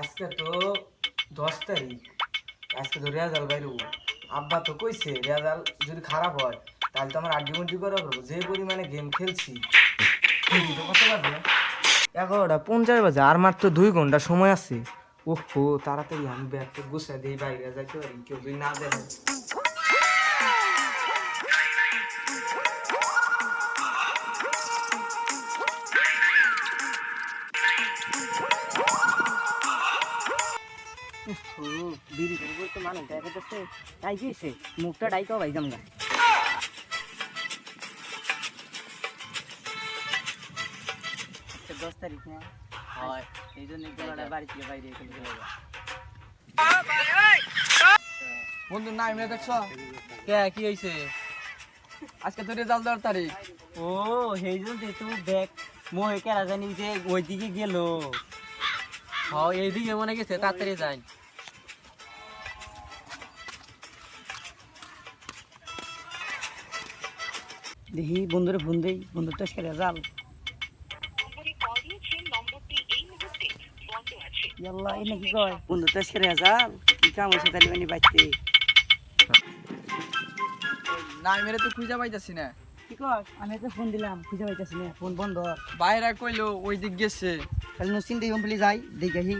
আজকে তো 10 তারিখ। আজকে তো রেজাল্ট বাইরে। আব্বা তো কইছে রেজাল্ট যদি খারাপ হয় তাহলে তো আমার আড্ডি করা করবো। যে পরিমাণে গেম খেলছি। কত বাজে? 11:50 বাজে। আর মাত্র 2 ঘন্টা সময় আছে। ওহো, তাড়াতাড়ি আমি ব্যাগটা গুছাই দিই, বাইরে যাইতে পারি, কেউ যদি না দেখে। বিড়ি করে বলতে মানুষ দেখা যাচ্ছে তাই গিয়েছে মুখটা ডাইকাও ভাই জামগা 10 তারিখ না হয় এই জন্য বাড়ি থেকে বাইরে বন্ধু না আমি দেখছ কে কি হয়েছে আজকে তো রেজাল্ট দেওয়ার তারিখ। ও সেই জন্য তুই দেখ মোহে কেরা জানি যে ওইদিকে গেল। হ্যাঁ এইদিকে মনে গেছে তাড়াতাড়ি যাই। দেখি বন্ধুরে ফোন দেই, বন্ধুর তো আজকে রেজাল্ট। ইয়াল্লা এই নাকি কয় বন্ধুর তো আজকে রেজাল্ট, কি কাম হয়েছে তাহলে মানে বাইতে না মেরে তো খুঁজে পাইতাছি না। কি কয়? আমি তো ফোন দিলাম খুঁজে পাইতেছি না, ফোন বন্ধ। বাইরে কইলো ওই দিক গেছে। তাহলে নসিন দিয়ে বলি যাই দেখি আসি।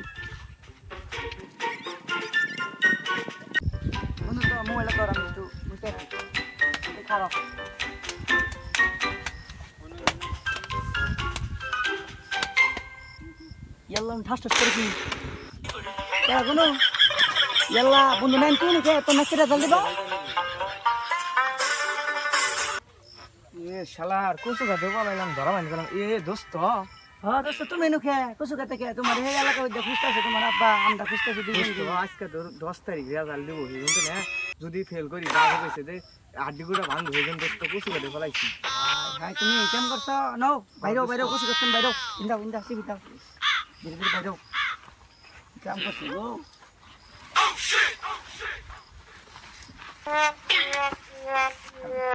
বন্ধু তো মোবাইল কর, আমি একটু বুঝতে খারাপ ইয়াল্লা ঠাস ঠাস করে কি কোনো ইয়াল্লা বন্ধু নেন তুই নাকি তোর নাকি রেজাল্ট দিবা? শালার কচু গাছে বলাইলাম, ধরা মাইন গেলাম। দোস্ত, হ্যাঁ দোস্ত তুমি এনে খেয়ে কচু খেতে খেয়ে তোমার এই এলাকা মধ্যে খুঁজতেছে, তোমার আব্বা আমরা খুঁজতেছি আজকে 10 তারিখ রেজাল্ট দেবো। কিন্তু না, যদি ফেল করি যা হয়েছে যে আড্ডিগুড়া ভাঙবে, এই জন্য দোস্ত কচু গাছে ফেলাইছি। ভাই তুমি এই কাম করছো নাও বাইরেও বাইরেও কচু খেতেন বাইরেও ইন্দাও ইন্দা সিবি দাও ধীরে ধীরে বাইরেও কাম করছি গো।